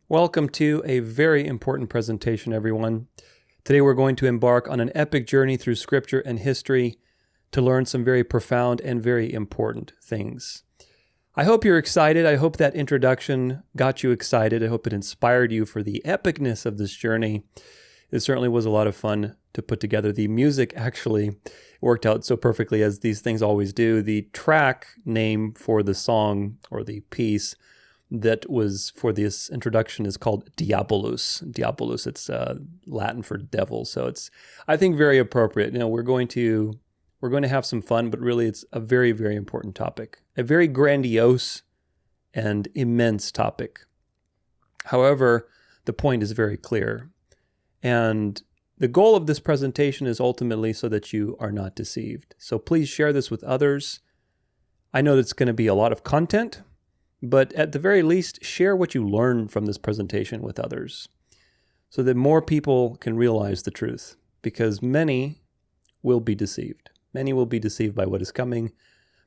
Welcome to a very important presentation, everyone. Today we're going to embark on an epic journey through scripture and history to learn some very profound and very important things. I hope you're excited. I hope that introduction got you excited. I hope it inspired you for the epicness of this journey. It certainly was a lot of fun to put together. The music actually worked out so perfectly, as these things always do. The track name for the song or the piece that was for this introduction is called Diabolus. Diabolus, it's Latin for devil. So it's, I think, very appropriate. You know, we're going to have some fun, but really it's a very, very important topic. A very grandiose and immense topic. However, the point is very clear. And the goal of this presentation is ultimately so that you are not deceived. So please share this with others. I know that's going to be a lot of content, but at the very least, share what you learn from this presentation with others so that more people can realize the truth, because many will be deceived. Many will be deceived by what is coming,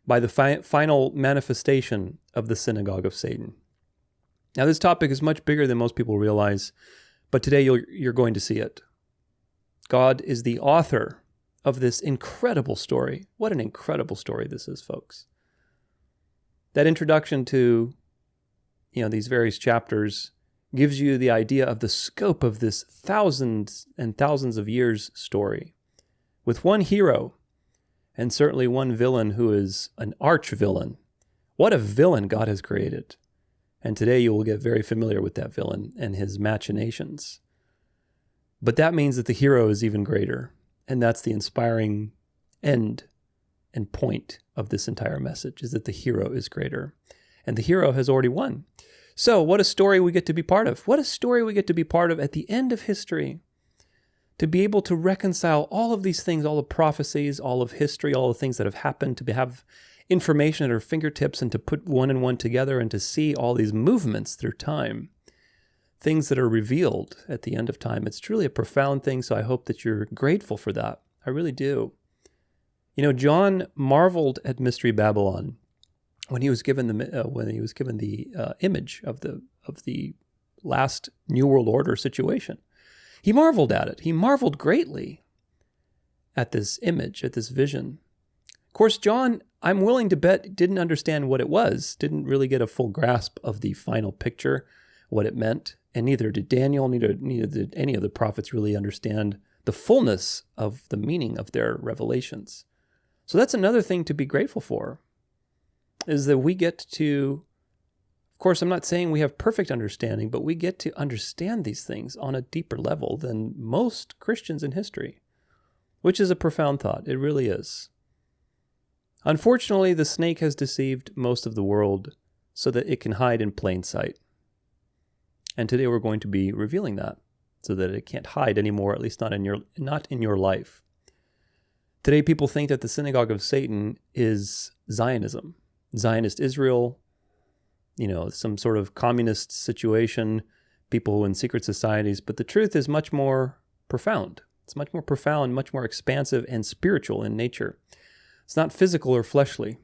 by the final manifestation of the Synagogue of Satan. Now, this topic is much bigger than most people realize, but today you're going to see it. God is the author of this incredible story. What an incredible story this is, folks. That introduction to, these various chapters gives you the idea of the scope of this thousands and thousands of years story, with one hero and certainly one villain who is an arch villain. What a villain God has created. And today you will get very familiar with that villain and his machinations. But that means that the hero is even greater, and that's the inspiring end and point of this entire message, is that the hero is greater. And the hero has already won. So what a story we get to be part of. What a story we get to be part of at the end of history. To be able to reconcile all of these things, all the prophecies, all of history, all the things that have happened, to have information at our fingertips and to put one and one together and to see all these movements through time. Things that are revealed at the end of time. It's truly a profound thing, so I hope that you're grateful for that. I really do. John marveled at Mystery Babylon when he was given the image of the last New World Order situation. He marveled at it. He marveled greatly at this image, at this vision. Of course, John, I'm willing to bet, didn't understand what it was, didn't really get a full grasp of the final picture, what it meant, and neither did Daniel, neither did any of the prophets really understand the fullness of the meaning of their revelations. So that's another thing to be grateful for, is that we get to, of course, I'm not saying we have perfect understanding, but we get to understand these things on a deeper level than most Christians in history, which is a profound thought. It really is. Unfortunately, the snake has deceived most of the world so that it can hide in plain sight. And today we're going to be revealing that so that it can't hide anymore, at least not in your life. Today, people think that the Synagogue of Satan is Zionism, Zionist Israel, some sort of communist situation, people in secret societies. But the truth is much more profound. It's much more profound, much more expansive and spiritual in nature. It's not physical or fleshly.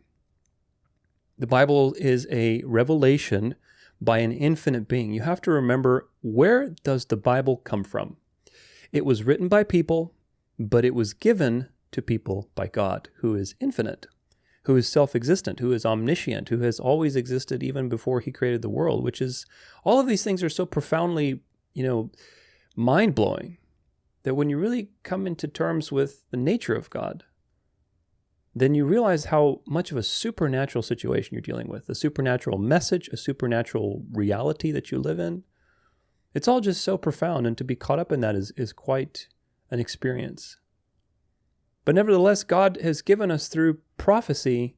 The Bible is a revelation by an infinite being. You have to remember, where does the Bible come from? It was written by people, but it was given to people by God, who is infinite, who is self-existent, who is omniscient, who has always existed even before he created the world, which is, all of these things are so profoundly, mind-blowing, that when you really come into terms with the nature of God, then you realize how much of a supernatural situation you're dealing with, a supernatural message, a supernatural reality that you live in. It's all just so profound, and to be caught up in that is quite an experience. But nevertheless, God has given us through prophecy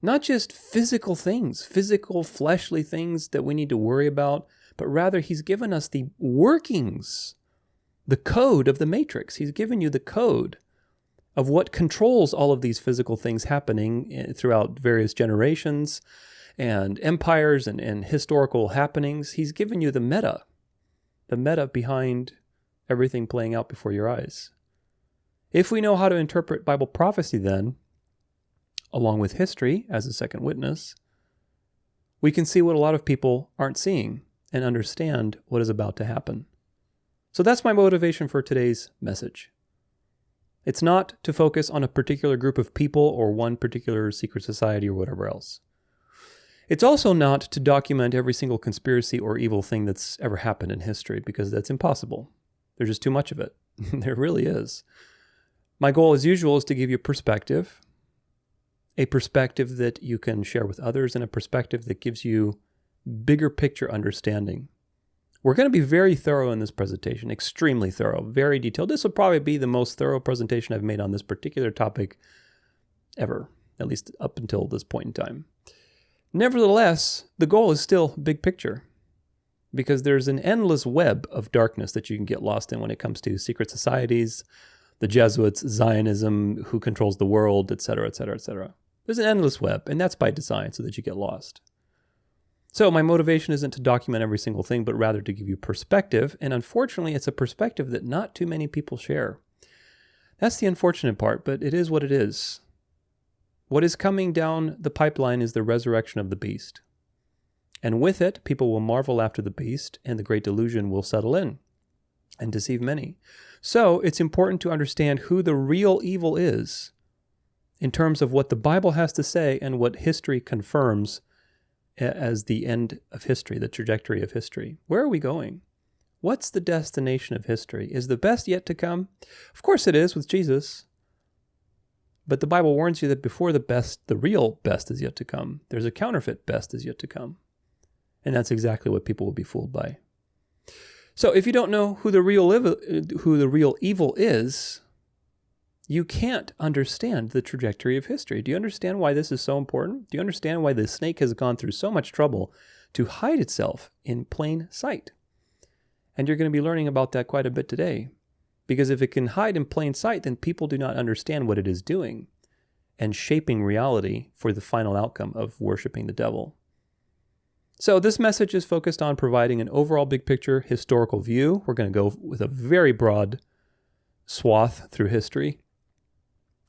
not just physical things, physical fleshly things that we need to worry about, but rather he's given us the workings, the code of the matrix. He's given you the code of what controls all of these physical things happening throughout various generations and empires and historical happenings. He's given you the meta behind everything playing out before your eyes. If we know how to interpret Bible prophecy then, along with history as a second witness, we can see what a lot of people aren't seeing. and understand what is about to happen. So that's my motivation for today's message. It's not to focus on a particular group of people or one particular secret society or whatever else. It's also not to document every single conspiracy or evil thing that's ever happened in history, because that's impossible. There's just too much of it. There really is. My goal, as usual, is to give you perspective, a perspective that you can share with others, and a perspective that gives you bigger picture understanding. We're going to be very thorough in this presentation, extremely thorough, very detailed. This will probably be the most thorough presentation I've made on this particular topic ever, at least up until this point in time. Nevertheless, the goal is still big picture, because there's an endless web of darkness that you can get lost in when it comes to secret societies, the Jesuits, Zionism, who controls the world, etc., etc., etc. There's an endless web, and that's by design so that you get lost. So my motivation isn't to document every single thing, but rather to give you perspective, and unfortunately, it's a perspective that not too many people share. That's the unfortunate part, but it is what it is. What is coming down the pipeline is the resurrection of the beast. And with it, people will marvel after the beast, and the great delusion will settle in and deceive many. So it's important to understand who the real evil is in terms of what the Bible has to say and what history confirms as the end of history, the trajectory of history. Where are we going? What's the destination of history? Is the best yet to come? Of course it is with Jesus. But the Bible warns you that before the best, the real best is yet to come. There's a counterfeit best is yet to come. And that's exactly what people will be fooled by. So if you don't know who the real evil is, you can't understand the trajectory of history. Do you understand why this is so important? Do you understand why the snake has gone through so much trouble to hide itself in plain sight? And you're going to be learning about that quite a bit today. Because if it can hide in plain sight, then people do not understand what it is doing and shaping reality for the final outcome of worshiping the devil. So this message is focused on providing an overall big picture historical view. We're going to go with a very broad swath through history.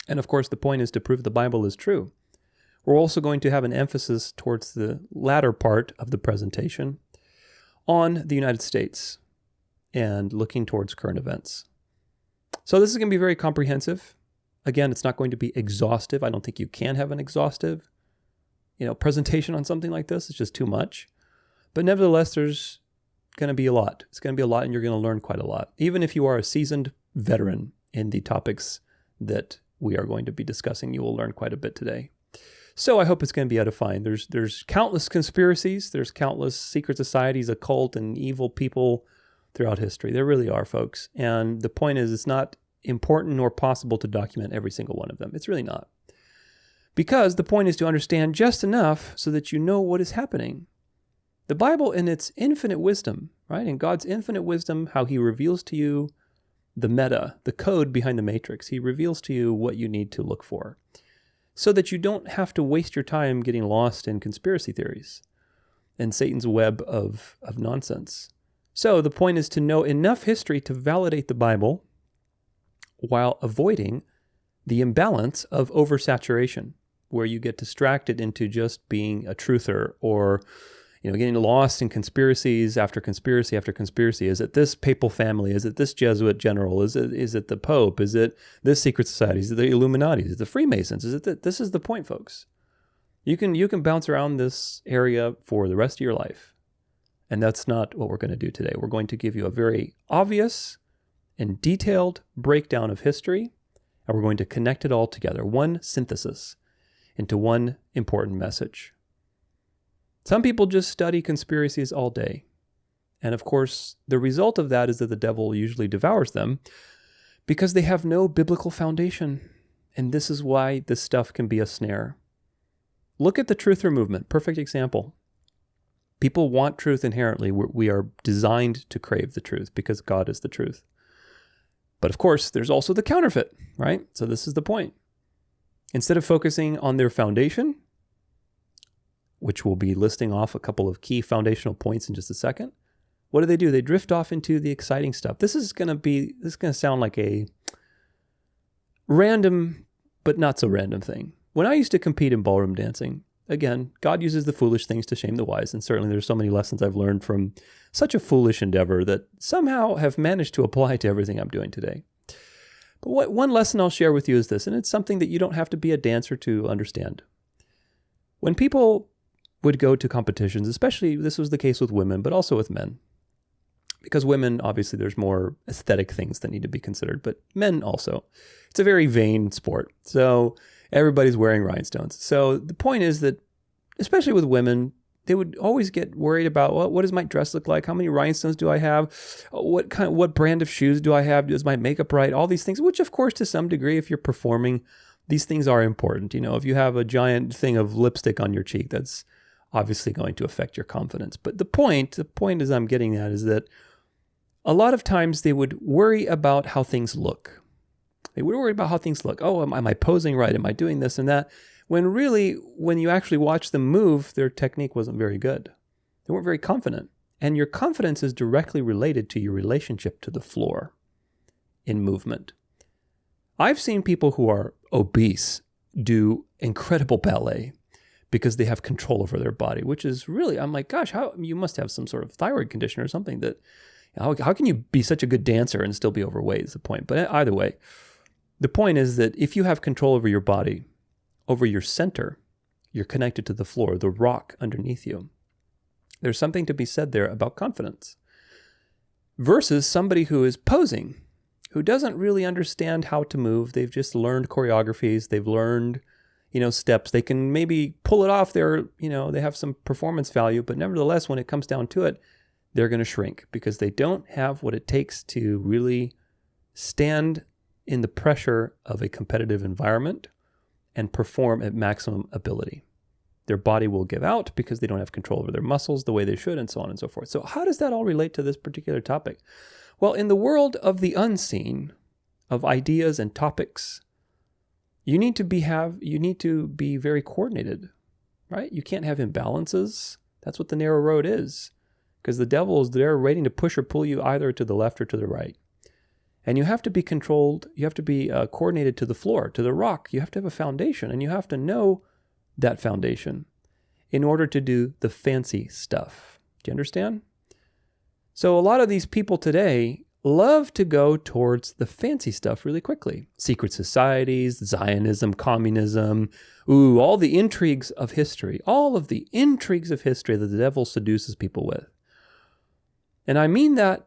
And of course, the point is to prove the Bible is true. We're also going to have an emphasis towards the latter part of the presentation on the United States and looking towards current events. So this is going to be very comprehensive. Again, it's not going to be exhaustive. I don't think you can have an exhaustive, presentation on something like this. It's just too much. But nevertheless, there's going to be a lot. It's going to be a lot, and you're going to learn quite a lot, even if you are a seasoned veteran in the topics that we are going to be discussing. You will learn quite a bit today. So I hope it's going to be edifying. There's countless conspiracies. There's countless secret societies, occult, and evil people throughout history. There really are, folks. And the point is, it's not important nor possible to document every single one of them. It's really not. Because the point is to understand just enough so that you know what is happening. The Bible, in its infinite wisdom, right? In God's infinite wisdom, how he reveals to you the meta, the code behind the matrix. He reveals to you what you need to look for so that you don't have to waste your time getting lost in conspiracy theories and Satan's web of nonsense. So the point is to know enough history to validate the Bible while avoiding the imbalance of oversaturation, where you get distracted into just being a truther or getting lost in conspiracies after conspiracy after conspiracy. Is it this papal family? Is it this Jesuit general? Is it the Pope? Is it this secret society? Is it the Illuminati? Is it the Freemasons? This is the point, folks. You can bounce around this area for the rest of your life. And that's not what we're going to do today. We're going to give you a very obvious and detailed breakdown of history, and we're going to connect it all together, one synthesis into one important message. Some people just study conspiracies all day. And of course, the result of that is that the devil usually devours them because they have no biblical foundation. And this is why this stuff can be a snare. Look at the truther movement, perfect example. People want truth inherently. We are designed to crave the truth because God is the truth. But of course, there's also the counterfeit, right? So this is the point. Instead of focusing on their foundation, which we'll be listing off a couple of key foundational points in just a second, what do? They drift off into the exciting stuff. This is going to sound like a random, but not so random thing. When I used to compete in ballroom dancing, again, God uses the foolish things to shame the wise. And certainly there's so many lessons I've learned from such a foolish endeavor that somehow have managed to apply to everything I'm doing today. But one lesson I'll share with you is this, and it's something that you don't have to be a dancer to understand. When people would go to competitions, especially this was the case with women, but also with men, because women, obviously, there's more aesthetic things that need to be considered, but men also. It's a very vain sport. So everybody's wearing rhinestones. So the point is that, especially with women, they would always get worried about, well, what does my dress look like? How many rhinestones do I have? What brand of shoes do I have? Is my makeup right? All these things, which of course, to some degree, if you're performing, these things are important. You know, if you have a giant thing of lipstick on your cheek, that's obviously going to affect your confidence. But the point is I'm getting at is that a lot of times they would worry about how things look. They would worry about how things look. Oh, am I posing right? Am I doing this and that? When really, when you actually watch them move, their technique wasn't very good. They weren't very confident. And your confidence is directly related to your relationship to the floor in movement. I've seen people who are obese do incredible ballet because they have control over their body, which is really, I'm like, gosh, you must have some sort of thyroid condition or something that, how can you be such a good dancer and still be overweight is the point. But either way, the point is that if you have control over your body, over your center, you're connected to the floor, the rock underneath you. There's something to be said there about confidence versus somebody who is posing, who doesn't really understand how to move. They've just learned choreographies. They've learned, steps. They can maybe pull it off. They have some performance value, but nevertheless, when it comes down to it, they're going to shrink because they don't have what it takes to really stand in the pressure of a competitive environment and perform at maximum ability. Their body will give out because they don't have control over their muscles the way they should, and so on and so forth. So how does that all relate to this particular topic? Well, in the world of the unseen, of ideas and topics, you need to be very coordinated, right? You can't have imbalances. That's what the narrow road is, because the devil is there waiting to push or pull you either to the left or to the right. And you have to be controlled. You have to be coordinated to the floor, to the rock. You have to have a foundation, and you have to know that foundation in order to do the fancy stuff. Do you understand? So a lot of these people today love to go towards the fancy stuff really quickly. Secret societies, Zionism, communism, all the intrigues of history, all of the intrigues of history that the devil seduces people with. And I mean that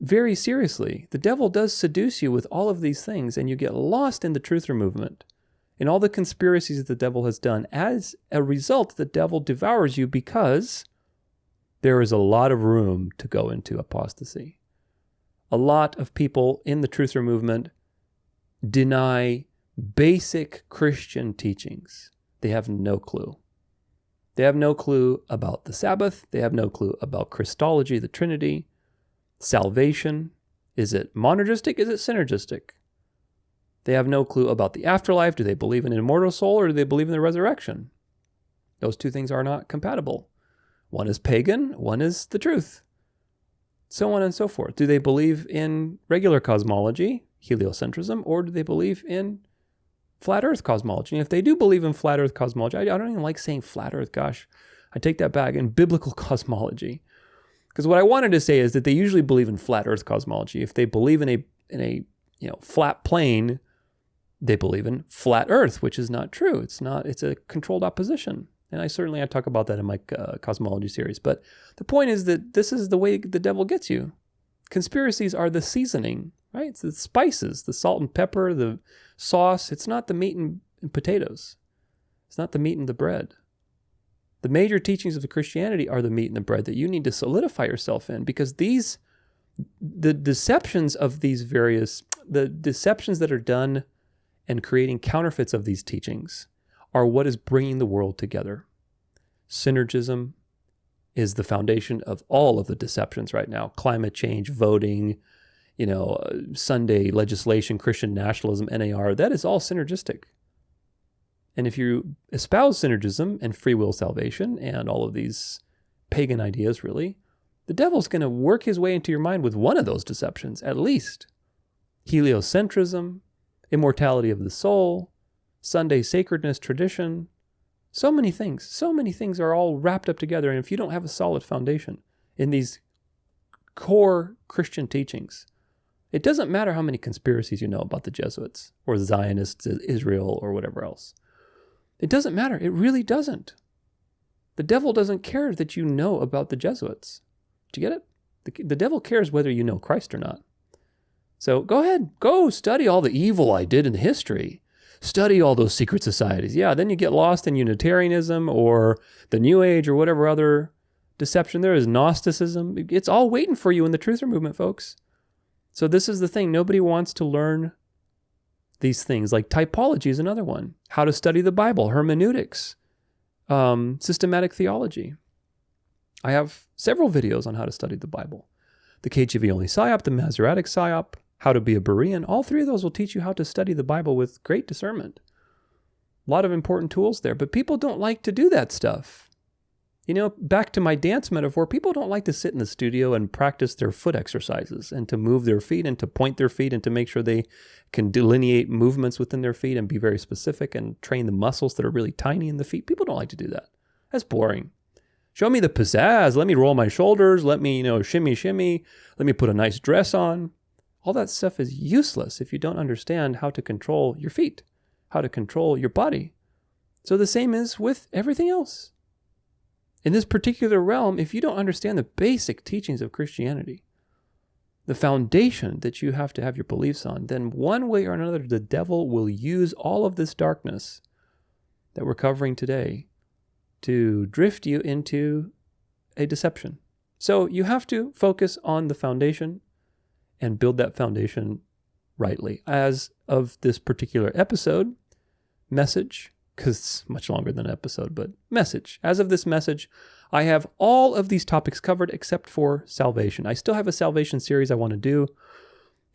very seriously. The devil does seduce you with all of these things, and you get lost in the truther movement, in all the conspiracies that the devil has done. As a result, the devil devours you because there is a lot of room to go into apostasy. A lot of people in the truther movement deny basic Christian teachings. They have no clue. They have no clue about the Sabbath. They have no clue about Christology, the Trinity, salvation. Is it monergistic? Is it synergistic? They have no clue about the afterlife. Do they believe in an immortal soul or do they believe in the resurrection? Those two things are not compatible. One is pagan, one is the truth. So on and so forth. Do they believe in regular cosmology, heliocentrism, or do they believe in flat earth cosmology? And if they do believe in flat earth cosmology, I don't even like saying flat earth, gosh, I take that back, in biblical cosmology. Because what I wanted to say is that they usually believe in flat earth cosmology. If they believe in a flat plane, they believe in flat earth, which is not true. It's a controlled opposition. And I talk about that in my cosmology series. But the point is that this is the way the devil gets you. Conspiracies are the seasoning, right? It's the spices, the salt and pepper, the sauce. It's not the meat and potatoes. It's not the meat and the bread. The major teachings of Christianity are the meat and the bread that you need to solidify yourself in, because the deceptions that are done and creating counterfeits of these teachings are what is bringing the world together. Synergism is the foundation of all of the deceptions right now. Climate change, voting, Sunday legislation, Christian nationalism, NAR, that is all synergistic. And if you espouse synergism and free will salvation and all of these pagan ideas, really, the devil's going to work his way into your mind with one of those deceptions, at least. Heliocentrism, immortality of the soul, Sunday sacredness tradition, So many things are all wrapped up together. And if you don't have a solid foundation in these core Christian teachings, it doesn't matter how many conspiracies you know about the Jesuits or Zionists, Israel, or whatever else. It doesn't matter. It really doesn't. The devil doesn't care that you know about the Jesuits. Do you get it? The devil cares whether you know Christ or not. So go ahead, go study all the evil I did in history. Study all those secret societies. Yeah, then you get lost in Unitarianism or the New Age or whatever other deception there is, Gnosticism. It's all waiting for you in the truther movement, folks. So this is the thing. Nobody wants to learn these things. Like typology is another one. How to study the Bible, hermeneutics, systematic theology. I have several videos on how to study the Bible. The KJV only PSYOP, the Masoretic PSYOP, how to be a Berean. All three of those will teach you how to study the Bible with great discernment. A lot of important tools there, but people don't like to do that stuff. You know, back to my dance metaphor, people don't like to sit in the studio and practice their foot exercises and to move their feet and to point their feet and to make sure they can delineate movements within their feet and be very specific and train the muscles that are really tiny in the feet. People don't like to do that. That's boring. Show me the pizzazz. Let me roll my shoulders. Let me, shimmy. Let me put a nice dress on. All that stuff is useless if you don't understand how to control your feet, how to control your body. So the same is with everything else. In this particular realm, if you don't understand the basic teachings of Christianity, the foundation that you have to have your beliefs on, then one way or another, the devil will use all of this darkness that we're covering today to drift you into a deception. So you have to focus on the foundation and build that foundation rightly. As of this particular message, because it's much longer than an episode, but message. As of this message, I have all of these topics covered except for salvation. I still have a salvation series I want to do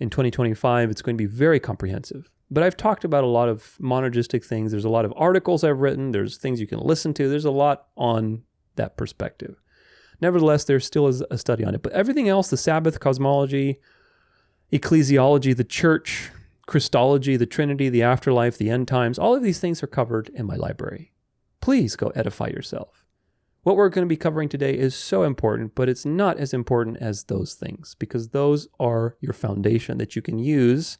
in 2025. It's going to be very comprehensive. But I've talked about a lot of monergistic things. There's a lot of articles I've written. There's things you can listen to. There's a lot on that perspective. Nevertheless, there still is a study on it. But everything else, the Sabbath, cosmology, ecclesiology, the church, Christology, the Trinity, the afterlife, the end times, all of these things are covered in my library. Please go edify yourself. What we're going to be covering today is so important, but it's not as important as those things because those are your foundation that you can use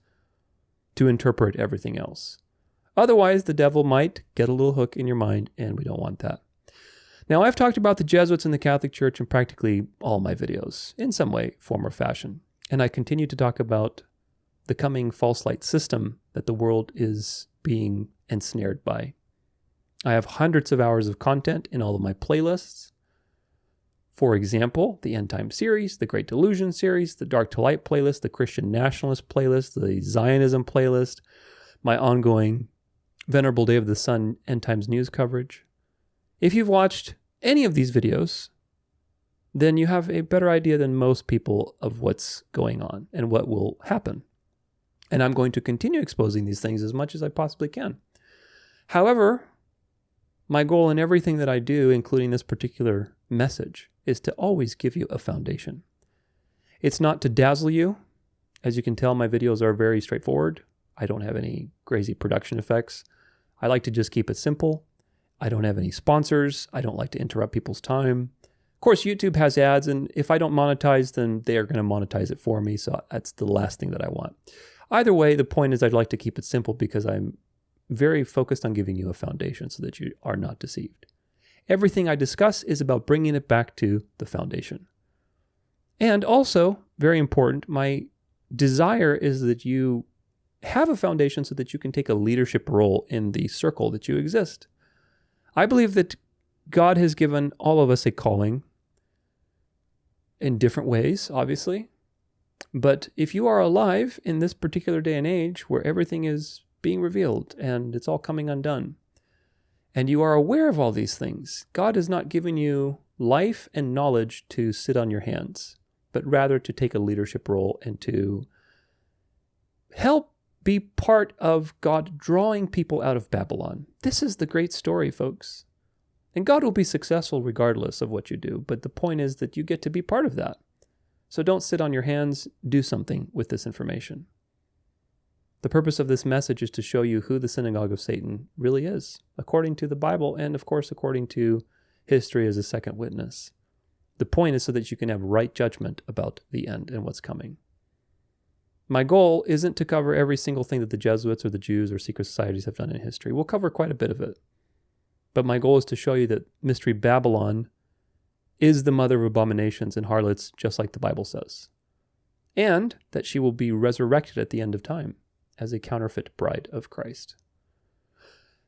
to interpret everything else. Otherwise, the devil might get a little hook in your mind, and we don't want that. Now, I've talked about the Jesuits in the Catholic Church in practically all my videos, in some way, form, or fashion. And I continue to talk about the coming false light system that the world is being ensnared by. I have hundreds of hours of content in all of my playlists. For example, the End Time series, the Great Delusion series, the Dark to Light playlist, the Christian Nationalist playlist, the Zionism playlist, my ongoing Venerable Day of the Sun End Times news coverage. If you've watched any of these videos, then you have a better idea than most people of what's going on and what will happen. And I'm going to continue exposing these things as much as I possibly can. However, my goal in everything that I do, including this particular message, is to always give you a foundation. It's not to dazzle you. As you can tell, my videos are very straightforward. I don't have any crazy production effects. I like to just keep it simple. I don't have any sponsors. I don't like to interrupt people's time. Of course, YouTube has ads, and if I don't monetize, then they are going to monetize it for me, so that's the last thing that I want. Either way, the point is I'd like to keep it simple because I'm very focused on giving you a foundation so that you are not deceived. Everything I discuss is about bringing it back to the foundation. And also, very important, my desire is that you have a foundation so that you can take a leadership role in the circle that you exist. I believe that God has given all of us a calling in different ways, obviously. But if you are alive in this particular day and age where everything is being revealed and it's all coming undone, and you are aware of all these things, God has not given you life and knowledge to sit on your hands, but rather to take a leadership role and to help be part of God drawing people out of Babylon. This is the great story, folks. And God will be successful regardless of what you do. But the point is that you get to be part of that. So don't sit on your hands. Do something with this information. The purpose of this message is to show you who the Synagogue of Satan really is, according to the Bible and, of course, according to history as a second witness. The point is so that you can have right judgment about the end and what's coming. My goal isn't to cover every single thing that the Jesuits or the Jews or secret societies have done in history. We'll cover quite a bit of it. But my goal is to show you that Mystery Babylon is the mother of abominations and harlots, just like the Bible says. And that she will be resurrected at the end of time as a counterfeit bride of Christ.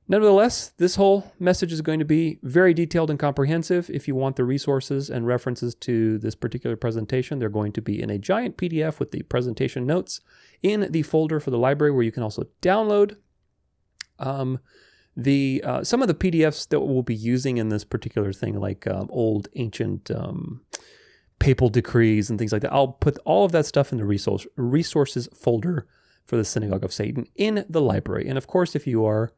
Nevertheless, this whole message is going to be very detailed and comprehensive. If you want the resources and references to this particular presentation, they're going to be in a giant PDF with the presentation notes in the folder for the library, where you can also download some of the PDFs that we'll be using in this particular thing, like old ancient papal decrees and things like that. I'll put all of that stuff in the resources folder for the Synagogue of Satan in the library. And of course, if you are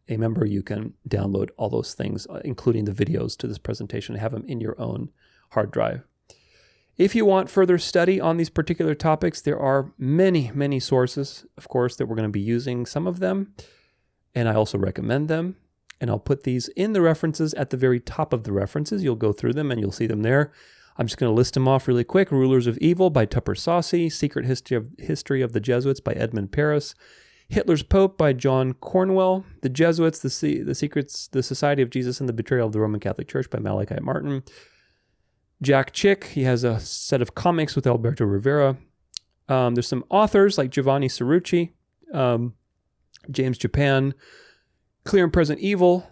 a member, you can download all those things, including the videos to this presentation, and have them in your own hard drive. If you want further study on these particular topics, there are many, many sources, of course, that we're going to be using, some of them, and I also recommend them. And I'll put these in the references at the very top of the references. You'll go through them and you'll see them there. I'm just going to list them off really quick. Rulers of Evil by Tupper Saucy, Secret History of the Jesuits by Edmund Paris, Hitler's Pope by John Cornwell, The Jesuits, the Society of Jesus and the Betrayal of the Roman Catholic Church by Malachi Martin, Jack Chick, he has a set of comics with Alberto Rivera. There's some authors like Giovanni Cerrucci, James Japan. Clear and Present Evil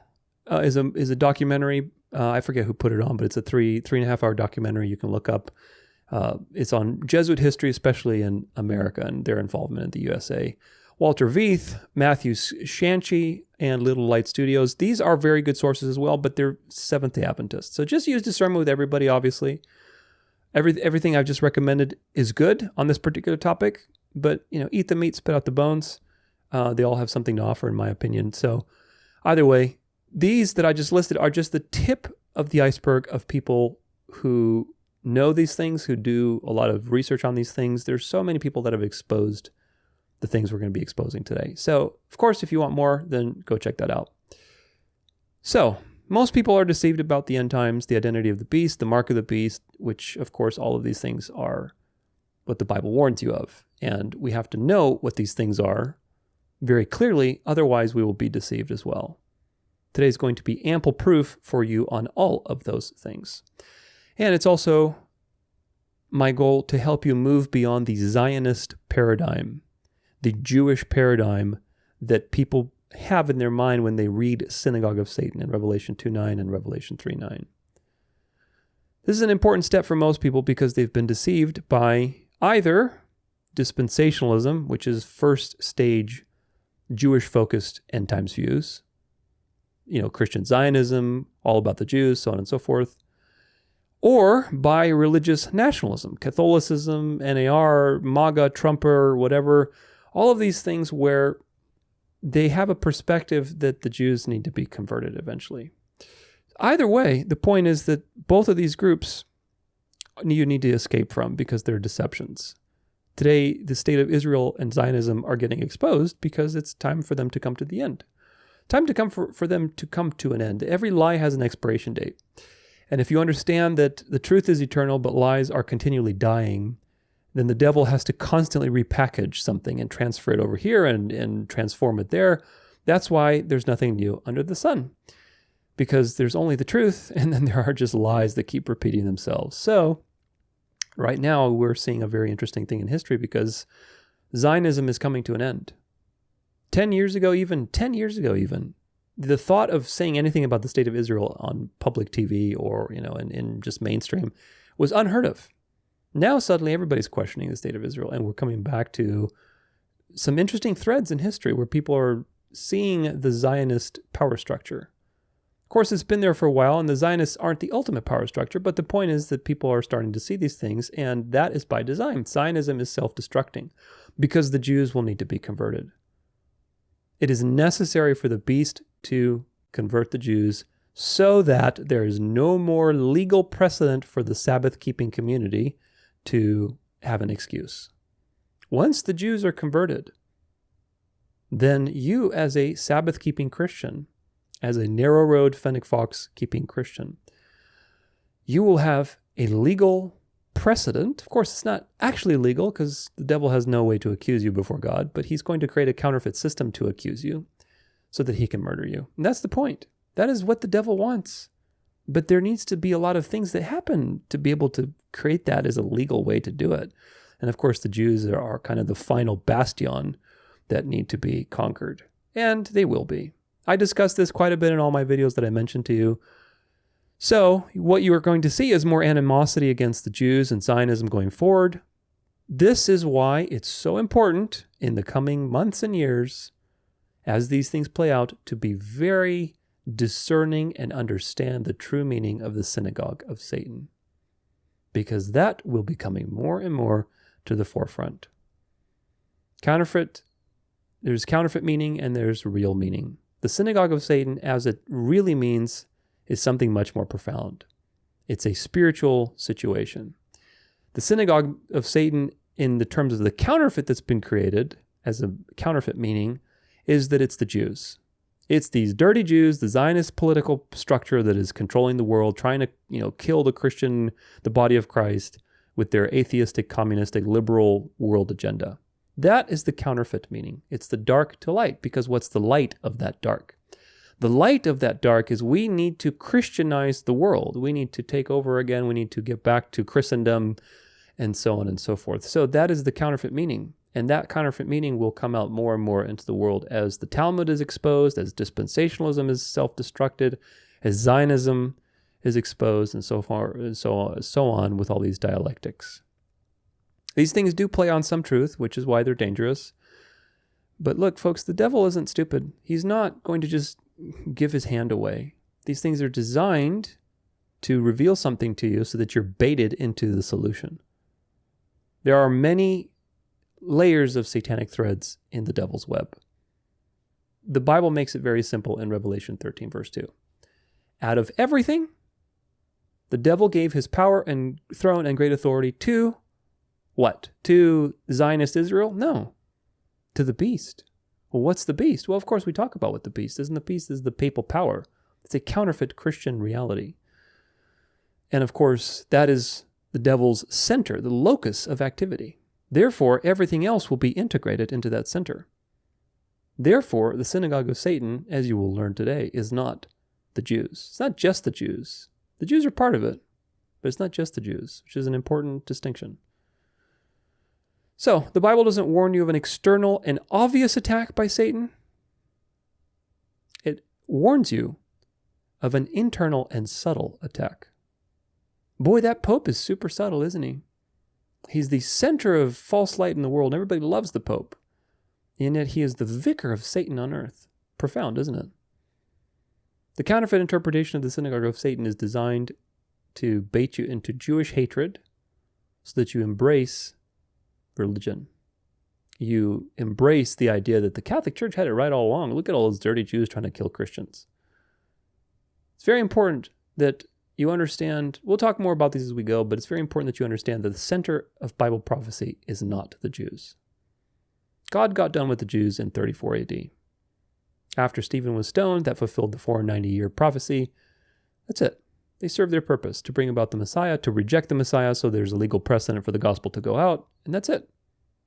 is a documentary. I forget who put it on, but it's a 3.5 hour documentary you can look up. It's on Jesuit history, especially in America and their involvement in the USA. Walter Veith, Matthew Shanchi, and Little Light Studios. These are very good sources as well, but they're Seventh-day Adventists. So just use discernment with everybody, obviously. Everything I've just recommended is good on this particular topic, but eat the meat, spit out the bones. They all have something to offer, in my opinion. So either way, these that I just listed are just the tip of the iceberg of people who know these things, who do a lot of research on these things. There's so many people that have exposed the things we're going to be exposing today. So, of course, if you want more, then go check that out. So, most people are deceived about the end times, the identity of the beast, the mark of the beast, which, of course, all of these things are what the Bible warns you of. And we have to know what these things are very clearly, otherwise we will be deceived as well. Today is going to be ample proof for you on all of those things. And it's also my goal to help you move beyond the Zionist paradigm, the Jewish paradigm that people have in their mind when they read Synagogue of Satan in Revelation 2:9 and Revelation 3:9. This is an important step for most people because they've been deceived by either dispensationalism, which is first stage Jewish-focused end times views, Christian Zionism, all about the Jews, so on and so forth, or by religious nationalism, Catholicism, NAR, MAGA, Trumper, whatever. All of these things where they have a perspective that the Jews need to be converted eventually. Either way, the point is that both of these groups you need to escape from because they're deceptions. Today, the state of Israel and Zionism are getting exposed because it's time for them to come to the end. Time to come for them to come to an end. Every lie has an expiration date. And if you understand that the truth is eternal, but lies are continually dying, then the devil has to constantly repackage something and transfer it over here and transform it there. That's why there's nothing new under the sun, because there's only the truth, and then there are just lies that keep repeating themselves. So right now we're seeing a very interesting thing in history because Zionism is coming to an end. 10 years ago even, the thought of saying anything about the state of Israel on public TV or, in just mainstream was unheard of. Now suddenly everybody's questioning the state of Israel, and we're coming back to some interesting threads in history where people are seeing the Zionist power structure. Of course, it's been there for a while, and the Zionists aren't the ultimate power structure, but the point is that people are starting to see these things, and that is by design. Zionism is self-destructing because the Jews will need to be converted. It is necessary for the beast to convert the Jews so that there is no more legal precedent for the Sabbath-keeping community to have an excuse. Once the Jews are converted, then you as a Sabbath-keeping Christian, as a narrow road Fennec fox-keeping Christian, you will have a legal precedent. Of course, it's not actually legal because the devil has no way to accuse you before God, but he's going to create a counterfeit system to accuse you so that he can murder you. And that's the point. That is what the devil wants. But there needs to be a lot of things that happen to be able to create that as a legal way to do it. And of course, the Jews are kind of the final bastion that need to be conquered. And they will be. I discussed this quite a bit in all my videos that I mentioned to you. So what you are going to see is more animosity against the Jews and Zionism going forward. This is why it's so important in the coming months and years, as these things play out, to be very discerning and understand the true meaning of the Synagogue of Satan, because that will be coming more and more to the forefront. There's counterfeit meaning and there's real meaning. The Synagogue of Satan, as it really means, is something much more profound. It's a spiritual situation. The Synagogue of Satan, in the terms of the counterfeit that's been created as a counterfeit meaning, is that it's the Jews. It's these dirty Jews, the Zionist political structure that is controlling the world, trying to, kill the body of Christ with their atheistic, communistic, liberal world agenda. That is the counterfeit meaning. It's the dark to light, because what's the light of that dark? The light of that dark is we need to Christianize the world. We need to take over again. We need to get back to Christendom and so on and so forth. So that is the counterfeit meaning. And that counterfeit meaning will come out more and more into the world as the Talmud is exposed, as dispensationalism is self-destructed, as Zionism is exposed, and so on with all these dialectics. These things do play on some truth, which is why they're dangerous. But look, folks, the devil isn't stupid. He's not going to just give his hand away. These things are designed to reveal something to you so that you're baited into the solution. There are many layers of satanic threads in the devil's web. The Bible makes it very simple in Revelation 13, verse 2. Out of everything, the devil gave his power and throne and great authority to what? To Zionist Israel? No. To the beast. Well, what's the beast? Well, of course, we talk about what the beast is, and the beast is the papal power. It's a counterfeit Christian reality. And of course, that is the devil's center, the locus of activity. Therefore, everything else will be integrated into that center. Therefore, the Synagogue of Satan, as you will learn today, is not the Jews. It's not just the Jews. The Jews are part of it, but it's not just the Jews, which is an important distinction. So, the Bible doesn't warn you of an external and obvious attack by Satan. It warns you of an internal and subtle attack. Boy, that Pope is super subtle, isn't he? He's the center of false light in the world. Everybody loves the Pope. And yet he is the vicar of Satan on earth. Profound, isn't it? The counterfeit interpretation of the Synagogue of Satan is designed to bait you into Jewish hatred so that you embrace religion. You embrace the idea that the Catholic Church had it right all along. Look at all those dirty Jews trying to kill Christians. It's very important that you understand, we'll talk more about these as we go, but it's very important that you understand that the center of Bible prophecy is not the Jews. God got done with the Jews in 34 AD. After Stephen was stoned, that fulfilled the 490-year prophecy. That's it. They served their purpose, to bring about the Messiah, to reject the Messiah, so there's a legal precedent for the gospel to go out, and that's it.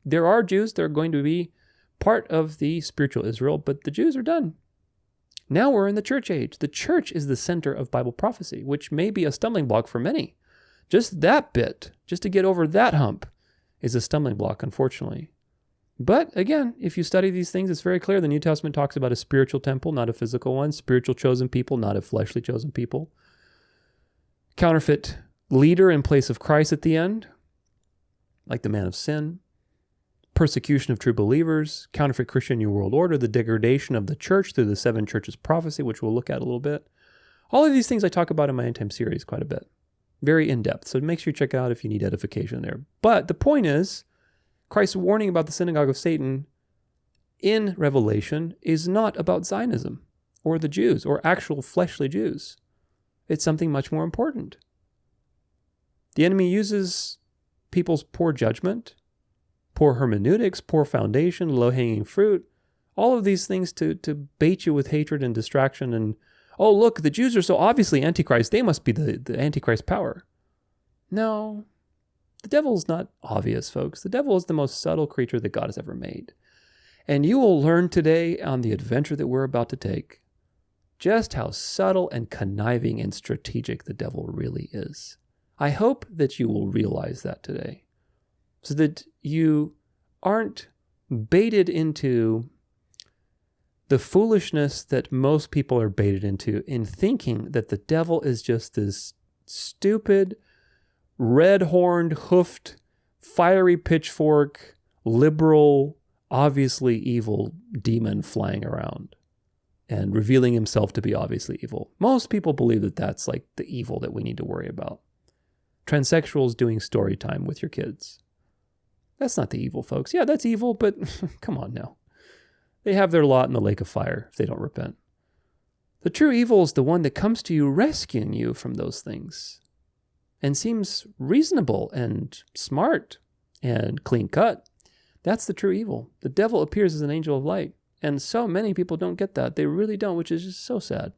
There are Jews that are going to be part of the spiritual Israel, but the Jews are done. Now we're in the church age. The church is the center of Bible prophecy, which may be a stumbling block for many. Just that bit, just to get over that hump, is a stumbling block, unfortunately. But again, if you study these things, it's very clear the New Testament talks about a spiritual temple, not a physical one. Spiritual chosen people, not a fleshly chosen people. Counterfeit leader in place of Christ at the end, like the man of sin. Persecution of true believers. Counterfeit Christian New World Order. The degradation of the church through the 7 churches prophecy, which we'll look at a little bit. All of these things I talk about in my End Time series quite a bit. Very in-depth. So make sure you check it out if you need edification there. But the point is, Christ's warning about the Synagogue of Satan in Revelation is not about Zionism or the Jews or actual fleshly Jews. It's something much more important. The enemy uses people's poor judgment, poor hermeneutics, poor foundation, low-hanging fruit, All of these things to bait you with hatred and distraction and, oh, look, the Jews are so obviously Antichrist. They must be the Antichrist power. No, the devil is not obvious, folks. The devil is the most subtle creature that God has ever made. And you will learn today on the adventure that we're about to take just how subtle and conniving and strategic the devil really is. I hope that you will realize that today so that you aren't baited into the foolishness that most people are baited into in thinking that the devil is just this stupid, red-horned, hoofed, fiery pitchfork, liberal, obviously evil demon flying around and revealing himself to be obviously evil. Most people believe that that's like the evil that we need to worry about. Transsexuals doing story time with your kids. That's not the evil, folks. Yeah, that's evil, but come on now. They have their lot in the lake of fire if they don't repent. The true evil is the one that comes to you rescuing you from those things and seems reasonable and smart and clean cut. That's the true evil. The devil appears as an angel of light. And so many people don't get that. They really don't, which is just so sad.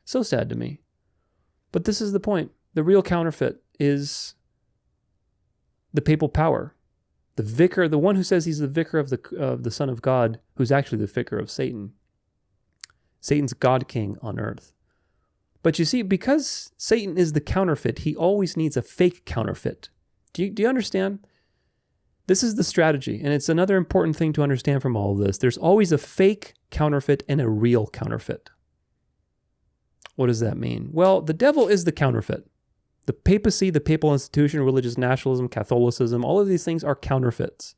So sad to me. But this is the point. The real counterfeit is the papal power. The vicar, the one who says he's the vicar of the Son of God, who's actually the vicar of Satan. Satan's God King on earth. But you see, because Satan is the counterfeit, he always needs a fake counterfeit. Do you understand? This is the strategy, and it's another important thing to understand from all of this. There's always a fake counterfeit and a real counterfeit. What does that mean? Well, the devil is the counterfeit. The papacy, the papal institution, religious nationalism, Catholicism, all of these things are counterfeits.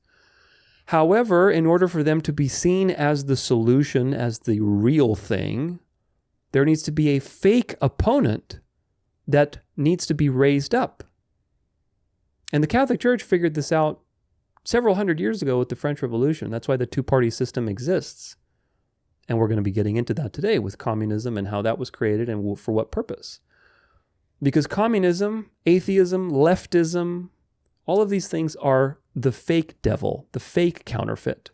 However, in order for them to be seen as the solution, as the real thing, there needs to be a fake opponent that needs to be raised up. And the Catholic Church figured this out several hundred years ago with the French Revolution. That's why the two-party system exists. And we're going to be getting into that today with communism and how that was created and for what purpose. Because communism, atheism, leftism, all of these things are the fake devil, the fake counterfeit.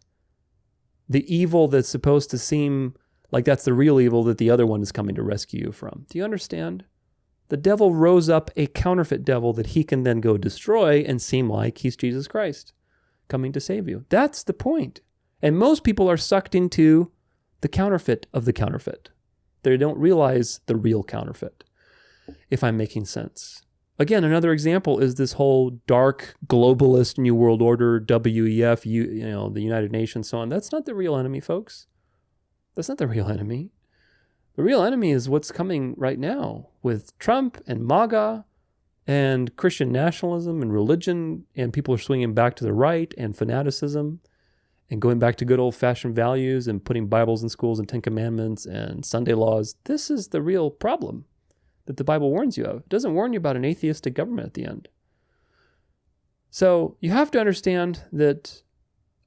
The evil that's supposed to seem like that's the real evil that the other one is coming to rescue you from. Do you understand? The devil rose up a counterfeit devil that he can then go destroy and seem like he's Jesus Christ coming to save you. That's the point. And most people are sucked into the counterfeit of the counterfeit. They don't realize the real counterfeit, if I'm making sense. Again, another example is this whole dark globalist New World Order, WEF, the United Nations, so on. That's not the real enemy, folks. That's not the real enemy. The real enemy is what's coming right now with Trump and MAGA and Christian nationalism and religion, and people are swinging back to the right and fanaticism and going back to good old-fashioned values and putting Bibles in schools and 10 Commandments and Sunday laws. This is the real problem that the Bible warns you of. It doesn't warn you about an atheistic government at the end. So you have to understand that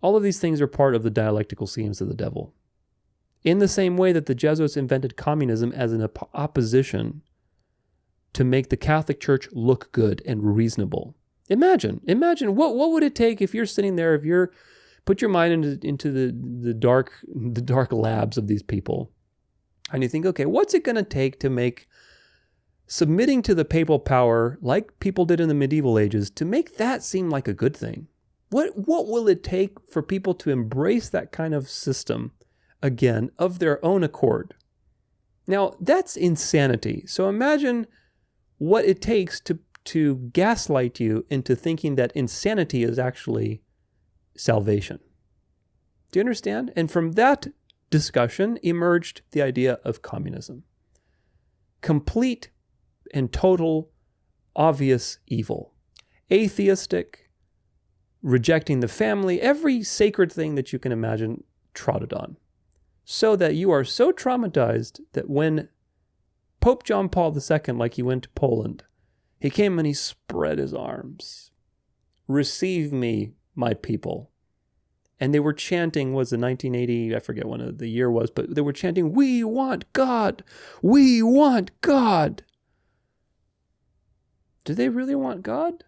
all of these things are part of the dialectical schemes of the devil. In the same way that the Jesuits invented communism as an opposition to make the Catholic Church look good and reasonable. Imagine what would it take if you're sitting there, if you're put your mind into the dark labs of these people, and you think, okay, what's it going to take to make submitting to the papal power, like people did in the medieval ages, to make that seem like a good thing? What will it take for people to embrace that kind of system again of their own accord? Now, that's insanity. So imagine what it takes to gaslight you into thinking that insanity is actually salvation. Do you understand? And from that discussion emerged the idea of communism. Complete and total, obvious evil. Atheistic, rejecting the family, every sacred thing that you can imagine trotted on. So that you are so traumatized that when Pope John Paul II, like he went to Poland, he came and he spread his arms. Receive me, my people. And they were chanting, was it 1980? I forget when the year was, but they were chanting, "We want God! We want God!" Do they really want God?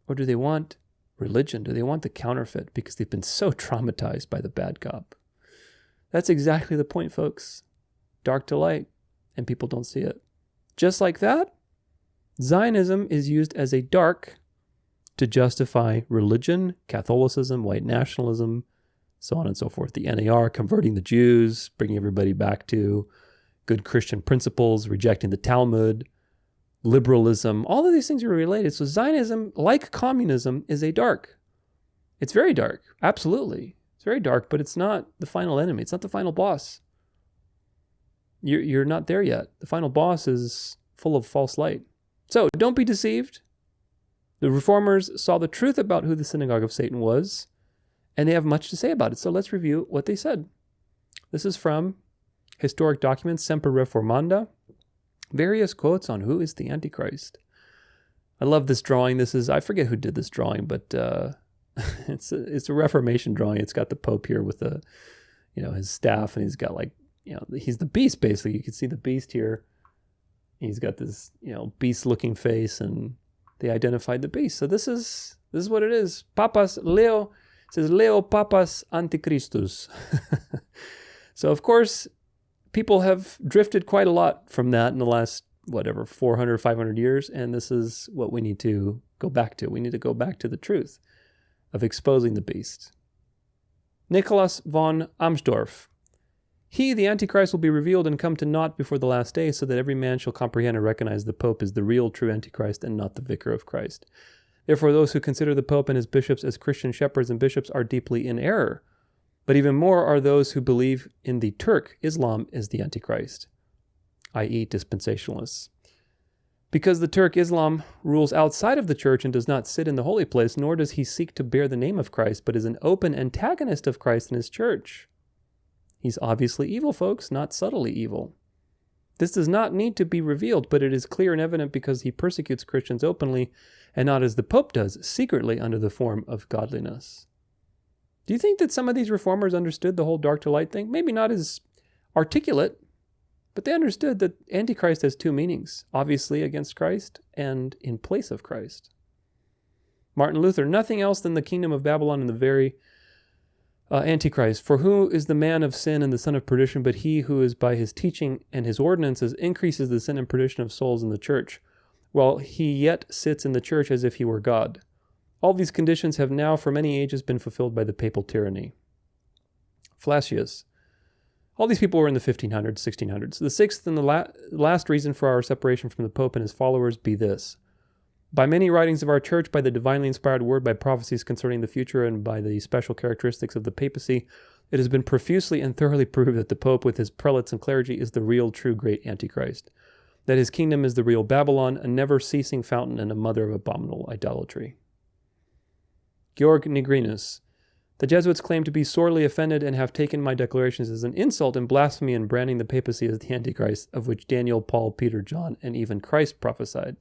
Or do they want religion? Do they want the counterfeit because they've been so traumatized by the bad cop? That's exactly the point, folks. Dark to light, and people don't see it. Just like that, Zionism is used as a dark to justify religion, Catholicism, white nationalism, so on and so forth. The NAR, converting the Jews, bringing everybody back to good Christian principles, rejecting the Talmud, liberalism, all of these things are related. So Zionism, like communism, is a dark. It's very dark, absolutely. It's very dark, but it's not the final enemy. It's not the final boss. You're not there yet. The final boss is full of false light. So don't be deceived. The reformers saw the truth about who the Synagogue of Satan was, and they have much to say about it. So let's review what they said. This is from Historic Documents, Semper Reformanda. Various quotes on who is the Antichrist. I love this drawing. I forget who did this drawing, but it's a Reformation drawing. It's got the Pope here with his staff, and he's got he's the beast, basically. You can see the beast here. He's got this, beast-looking face, and they identified the beast. So this is what it is. Leo says, Leo Papas Antichristus. So, of course, people have drifted quite a lot from that in the last, 400, 500 years, and this is what we need to go back to. We need to go back to the truth of exposing the beast. Nicholas von Amsdorf. He, the Antichrist, will be revealed and come to naught before the last day, so that every man shall comprehend and recognize the Pope is the real true Antichrist and not the vicar of Christ. Therefore, those who consider the Pope and his bishops as Christian shepherds and bishops are deeply in error. But even more are those who believe in the Turk, Islam, as the Antichrist, i.e. dispensationalists. Because the Turk, Islam, rules outside of the church and does not sit in the holy place, nor does he seek to bear the name of Christ, but is an open antagonist of Christ and his church. He's obviously evil, folks, not subtly evil. This does not need to be revealed, but it is clear and evident because he persecutes Christians openly and not as the Pope does, secretly under the form of godliness. Do you think that some of these reformers understood the whole dark to light thing? Maybe not as articulate, but they understood that Antichrist has two meanings, obviously against Christ and in place of Christ. Martin Luther, nothing else than the kingdom of Babylon and the very Antichrist. For who is the man of sin and the son of perdition, but he who is by his teaching and his ordinances increases the sin and perdition of souls in the church, while he yet sits in the church as if he were God. All these conditions have now for many ages been fulfilled by the papal tyranny. Flacius. All these people were in the 1500s, 1600s. The sixth and the last reason for our separation from the Pope and his followers be this. By many writings of our church, by the divinely inspired word, by prophecies concerning the future, and by the special characteristics of the papacy, it has been profusely and thoroughly proved that the Pope with his prelates and clergy is the real, true, great Antichrist, that his kingdom is the real Babylon, a never-ceasing fountain and a mother of abominable idolatry. Georg Nigrinus. The Jesuits claim to be sorely offended and have taken my declarations as an insult and blasphemy in branding the papacy as the Antichrist, of which Daniel, Paul, Peter, John, and even Christ prophesied.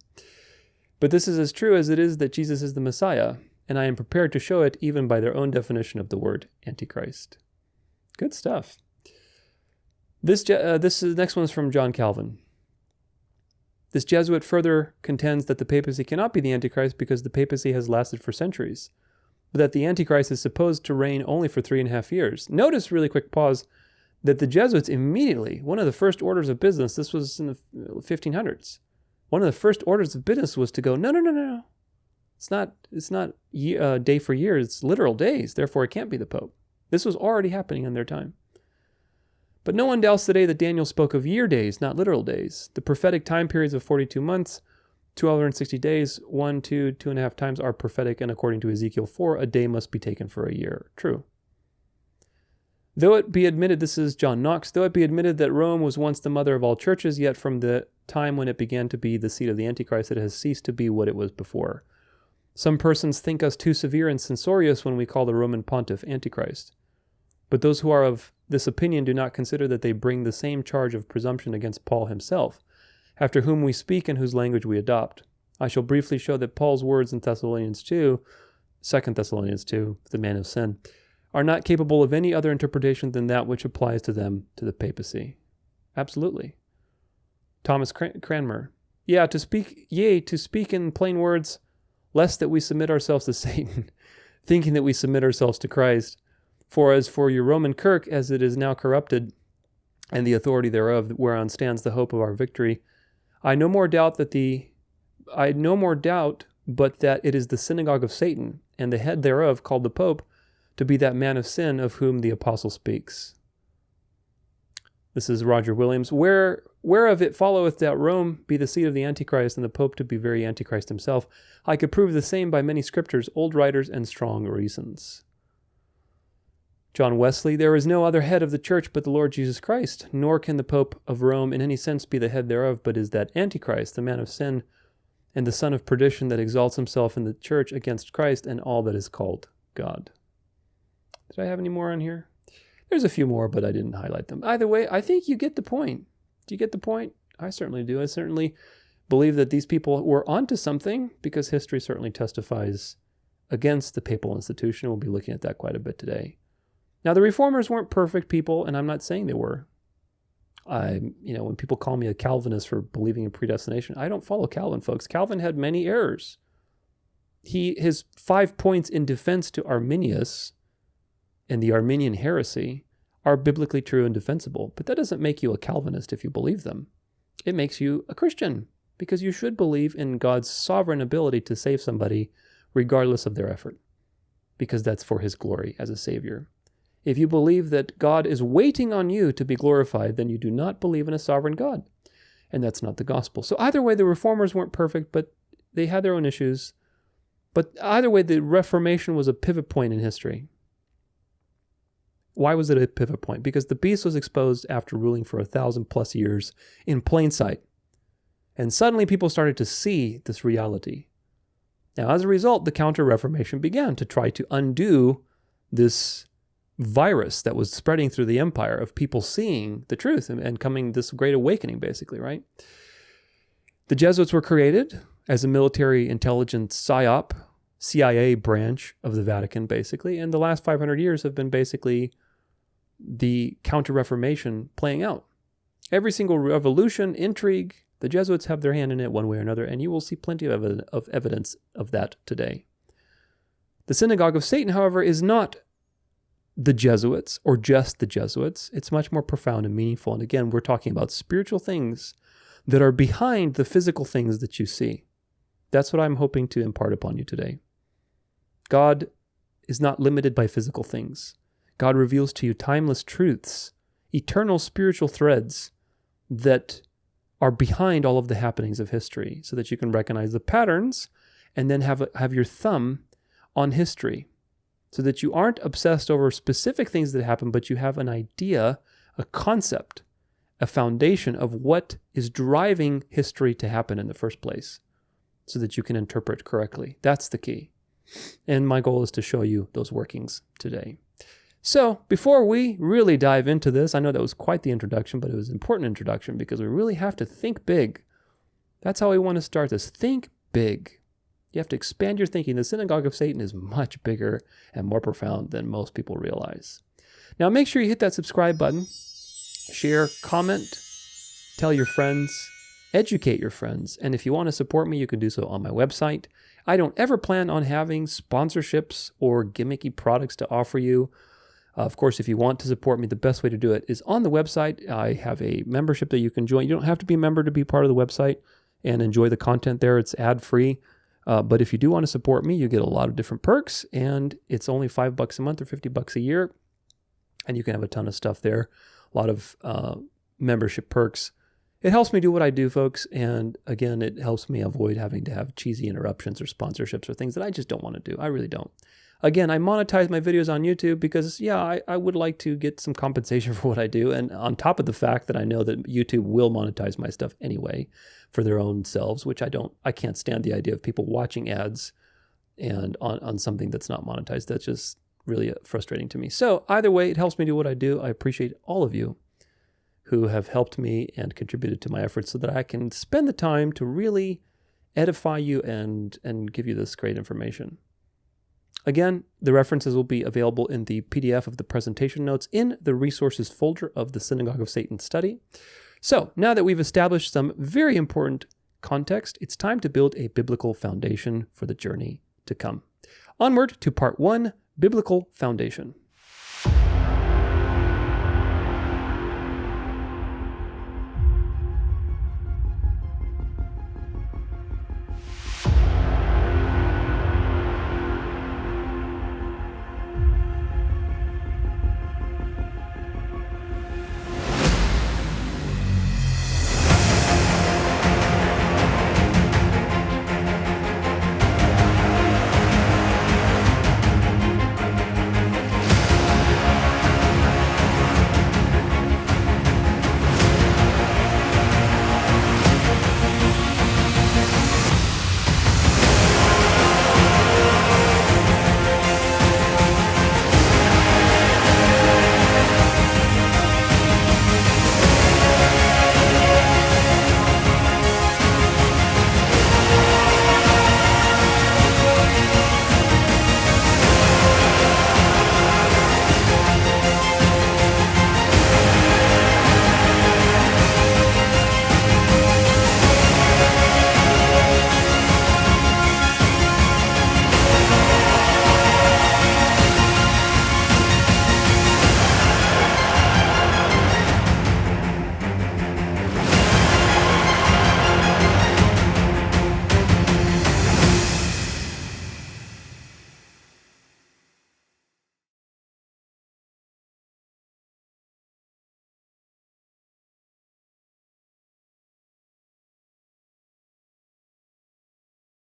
But this is as true as it is that Jesus is the Messiah, and I am prepared to show it even by their own definition of the word Antichrist. Good stuff. This next one is from John Calvin. This Jesuit further contends that the papacy cannot be the Antichrist because the papacy has lasted for centuries, but that the Antichrist is supposed to reign only for 3.5 years. Notice, really quick pause, that the Jesuits immediately, one of the first orders of business, this was in the 1500s, one of the first orders of business was to go, no. It's not day for year, it's literal days, therefore it can't be the Pope. This was already happening in their time. But no one doubts today that Daniel spoke of year days, not literal days. The prophetic time periods of 42 months, 260 days, 1, 2, 2.5 times are prophetic, and according to Ezekiel 4, a day must be taken for a year. True. Though it be admitted, this is John Knox, though it be admitted that Rome was once the mother of all churches, yet from the time when it began to be the seat of the Antichrist, it has ceased to be what it was before. Some persons think us too severe and censorious when we call the Roman pontiff Antichrist. But those who are of this opinion do not consider that they bring the same charge of presumption against Paul himself, after whom we speak and whose language we adopt. I shall briefly show that Paul's words in 2 Thessalonians 2, the man of sin, are not capable of any other interpretation than that which applies to them, to the papacy. Absolutely. Thomas Cranmer. To speak in plain words, lest that we submit ourselves to Satan, thinking that we submit ourselves to Christ. For as for your Roman Kirk, as it is now corrupted, and the authority thereof, whereon stands the hope of our victory, I no more doubt but that it is the synagogue of Satan, and the head thereof, called the Pope, to be that man of sin of whom the apostle speaks. This is Roger Williams. Whereof it followeth that Rome be the seat of the Antichrist, and the Pope to be very Antichrist himself, I could prove the same by many scriptures, old writers, and strong reasons. John Wesley, there is no other head of the church but the Lord Jesus Christ, nor can the Pope of Rome in any sense be the head thereof, but is that Antichrist, the man of sin, and the son of perdition that exalts himself in the church against Christ and all that is called God. Did I have any more on here? There's a few more, but I didn't highlight them. Either way, I think you get the point. Do you get the point? I certainly do. I certainly believe that these people were onto something, because history certainly testifies against the papal institution. We'll be looking at that quite a bit today. Now, the reformers weren't perfect people, and I'm not saying they were. When people call me a Calvinist for believing in predestination, I don't follow Calvin, folks. Calvin had many errors. His 5 points in defense to Arminius and the Arminian heresy are biblically true and defensible, but that doesn't make you a Calvinist if you believe them. It makes you a Christian, because you should believe in God's sovereign ability to save somebody regardless of their effort, because that's for his glory as a savior. If you believe that God is waiting on you to be glorified, then you do not believe in a sovereign God. And that's not the gospel. So either way, the reformers weren't perfect, but they had their own issues. But either way, the Reformation was a pivot point in history. Why was it a pivot point? Because the beast was exposed after ruling for 1,000+ years in plain sight. And suddenly people started to see this reality. Now, as a result, the Counter-Reformation began to try to undo this virus that was spreading through the empire of people seeing the truth and coming this great awakening, basically, right? The Jesuits were created as a military intelligence psyop, CIA branch of the Vatican, basically, and the last 500 years have been basically the Counter-Reformation playing out. Every single revolution, intrigue, the Jesuits have their hand in it one way or another, and you will see plenty of evidence of that today. The Synagogue of Satan, however, is not the Jesuits, or just the Jesuits. It's much more profound and meaningful. And again, we're talking about spiritual things that are behind the physical things that you see. That's what I'm hoping to impart upon you today. God is not limited by physical things. God reveals to you timeless truths, eternal spiritual threads that are behind all of the happenings of history, so that you can recognize the patterns and then have your thumb on history, so that you aren't obsessed over specific things that happen, but you have an idea, a concept, a foundation of what is driving history to happen in the first place, so that you can interpret correctly. That's the key. And my goal is to show you those workings today. So before we really dive into this, I know that was quite the introduction, but it was an important introduction because we really have to think big. That's how we want to start this. Think big. You have to expand your thinking. The Synagogue of Satan is much bigger and more profound than most people realize. Now, make sure you hit that subscribe button, share, comment, tell your friends, educate your friends. And if you want to support me, you can do so on my website. I don't ever plan on having sponsorships or gimmicky products to offer you. Of course, if you want to support me, the best way to do it is on the website. I have a membership that you can join. You don't have to be a member to be part of the website and enjoy the content there. It's ad-free. But if you do want to support me, you get a lot of different perks, and it's only $5 a month or $50 a year, and you can have a ton of stuff there, a lot of membership perks. It helps me do what I do, folks, and again, it helps me avoid having to have cheesy interruptions or sponsorships or things that I just don't want to do. I really don't. Again, I monetize my videos on YouTube because, yeah, I would like to get some compensation for what I do. And on top of the fact that I know that YouTube will monetize my stuff anyway for their own selves, which I can't stand the idea of people watching ads and on something that's not monetized. That's just really frustrating to me. So either way, it helps me do what I do. I appreciate all of you who have helped me and contributed to my efforts so that I can spend the time to really edify you and give you this great information. Again, the references will be available in the PDF of the presentation notes in the resources folder of the Synagogue of Satan study. So now that we've established some very important context, it's time to build a biblical foundation for the journey to come. Onward to part 1, biblical foundation.